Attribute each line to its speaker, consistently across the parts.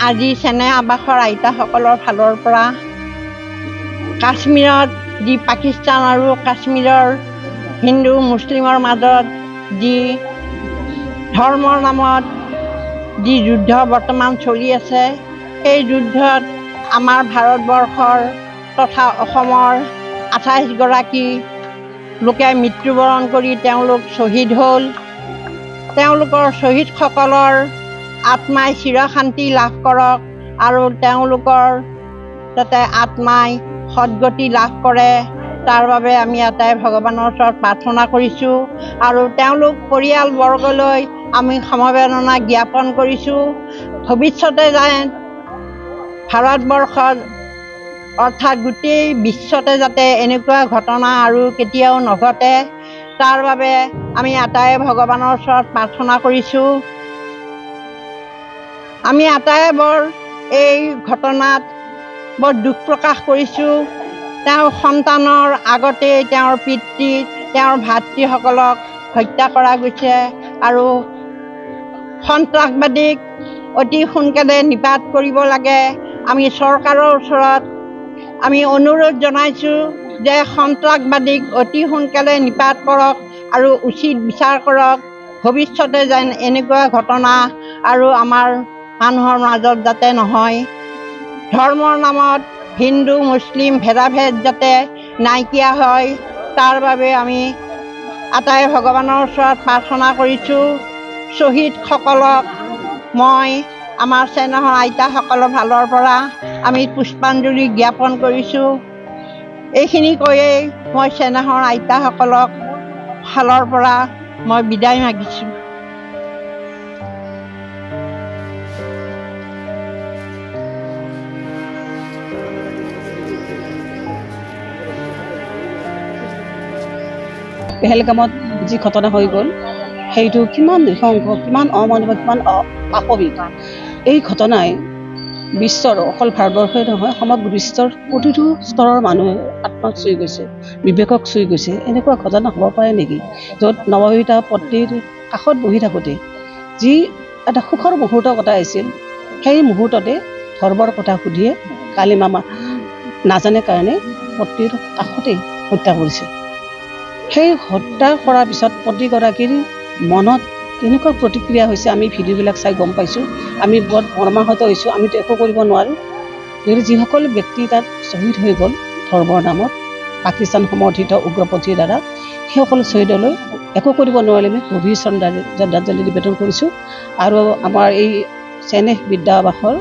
Speaker 1: আজি চেনেহ আৱাসৰ আইতাসকলৰ ফালৰ পৰা কাশ্মীৰত যি পাকিস্তান আৰু কাশ্মীৰৰ হিন্দু মুছলিমৰ মাজত যি ধৰ্মৰ নামত যি যুদ্ধ বৰ্তমান চলি আছে, সেই যুদ্ধত আমাৰ ভাৰতবৰ্ষৰ তথা অসমৰ 28 গৰাকী লোকে মৃত্যুবৰণ কৰি তেওঁলোক শ্বহীদ হ'ল। তেওঁলোকৰ শ্বহীদসকলৰ আত্মাই চিৰশান্তি লাভ কৰক আৰু তেওঁলোকৰ যাতে আত্মাই সদ্গতি লাভ কৰে, তাৰ বাবে আমি আটাই ভগৱানৰ ওচৰত প্ৰাৰ্থনা কৰিছোঁ আৰু তেওঁলোক পৰিয়ালবৰ্গলৈ আমি সমবেদনা জ্ঞাপন কৰিছোঁ। ভৱিষ্যতে যেন ভাৰতবৰ্ষত অৰ্থাৎ গোটেই বিশ্বতে যাতে এনেকুৱা ঘটনা আৰু কেতিয়াও নঘটে, তাৰ বাবে আমি আটাই ভগৱানৰ ওচৰত প্ৰাৰ্থনা কৰিছোঁ। আমি আটাই এই ঘটনাত বৰ দুখ প্ৰকাশ কৰিছোঁ। তেওঁৰ সন্তানৰ আগতেই তেওঁৰ পিতৃ, তেওঁৰ ভাতৃসকলক হত্যা কৰা গৈছে আৰু সন্ত্ৰাসবাদীক অতি সোনকালে নিপাত কৰিব লাগে। আমি চৰকাৰৰ ওচৰত আমি অনুৰোধ জনাইছোঁ যে সন্ত্ৰাসবাদীক অতি সোনকালে নিপাত কৰক আৰু উচিত বিচাৰ কৰক। ভৱিষ্যতে যেন এনেকুৱা ঘটনা আৰু আমাৰ মানুহৰ মাজত যাতে নহয়। ধৰ্মৰ নামত হিন্দু মুছলিম ভেদাভেদ যাতে নাইকিয়া হয়, তাৰ বাবে আমি আটাই ভগৱানৰ ওচৰত প্ৰাৰ্থনা কৰিছোঁ। শ্বহীদসকলক মই আমাৰ চেনেহৰ আইতাসকলৰ ফালৰ পৰা আমি পুষ্পাঞ্জলি জ্ঞাপন কৰিছোঁ। এইখিনি কৈয়েই মই চেনেহৰ আইতাসকলক ফালৰ পৰা মই বিদায় মাগিছোঁ।
Speaker 2: পেহেলগামত যি ঘটনা হৈ গ'ল, সেইটো কিমান নৃশংস, কিমান অমানৱিক, কিমান পাশবিক। এই ঘটনাই বিশ্বৰ, অকল ভাৰতবৰ্ষই নহয়, সমগ্ৰ বিশ্বৰ প্ৰতিটো স্তৰৰ মানুহে আত্মাক চুই গৈছে, বিবেকক চুই গৈছে। এনেকুৱা ঘটনা হ'ব পাৰে নেকি, য'ত নৱবিবাহিতা পত্নীৰ কাষত বহি থাকোঁতে যি এটা সুখৰ মুহূৰ্ত কটাইছিল, সেই মুহূৰ্ততে ধৰ্মৰ কথা সুধিয়ে কালী মামা নাজানে কাৰণে পত্নীৰ কাষতে হত্যা কৰিছে। সেই হত্যা কৰাৰ পিছত পতিগৰাকীৰ মনত কেনেকুৱা প্ৰতিক্ৰিয়া হৈছে আমি ভিডিঅ'বিলাক চাই গম পাইছোঁ। আমি বৰ মৰ্মাহত হৈছোঁ। আমিতো একো কৰিব নোৱাৰোঁ। গতিকে যিসকল ব্যক্তি তাত শ্বহীদ হৈ গ'ল ধৰ্মৰ নামত পাকিস্তান সমৰ্থিত উগ্ৰপন্থীৰ দ্বাৰা, সেইসকল শ্বহীদলৈ একো কৰিব নোৱাৰিলে আমি গভীৰ শ্ৰদ্ধাঞ্জলি নিবেদন কৰিছোঁ। আৰু আমাৰ এই চেনেহ বিদ্যা আৱাসৰ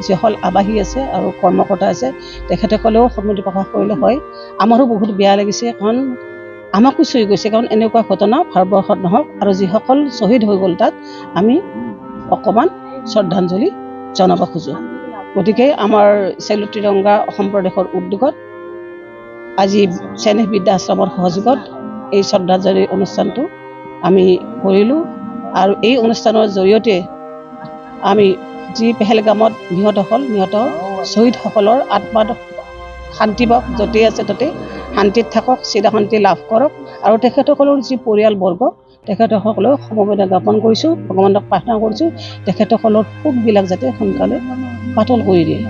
Speaker 2: যিসকল আৱাসী আছে আৰু কৰ্মকৰ্তা আছে, তেখেতসকলেও সন্মতি প্ৰকাশ কৰিলে হয়। আমাৰো বহুত বেয়া লাগিছে, কাৰণ আমাকো চুই গৈছে। কাৰণ এনেকুৱা ঘটনা ভাৰতবৰ্ষত নহওক, আৰু যিসকল শ্বহীদ হৈ গ'ল তাত আমি অকণমান শ্ৰদ্ধাঞ্জলি জনাব খোজোঁ। গতিকে আমাৰ চেলো ত্ৰিৰংগা অসম প্ৰদেশৰ উদ্যোগত আজি চেনেহ বিদ্যা আশ্ৰমৰ সহযোগত এই শ্ৰদ্ধাঞ্জলি অনুষ্ঠানটো আমি কৰিলোঁ। আৰু এই অনুষ্ঠানৰ জৰিয়তে আমি যি পেহেলগামত নিহত হ'ল, নিহত শ্বহীদসকলৰ আত্মাত শান্তি পাওক, য'তেই আছে ত'তে শান্তিত থাকক, চিৰশান্তি লাভ কৰক। আৰু তেখেতসকলৰ যি পৰিয়ালবৰ্গ, তেখেতসকলেও সমবেদনা জ্ঞাপন কৰিছোঁ, ভগৱানক প্ৰাৰ্থনা কৰিছোঁ তেখেতসকলৰ শোকবিলাক যাতে সোনকালে পাতল কৰি দিয়ে।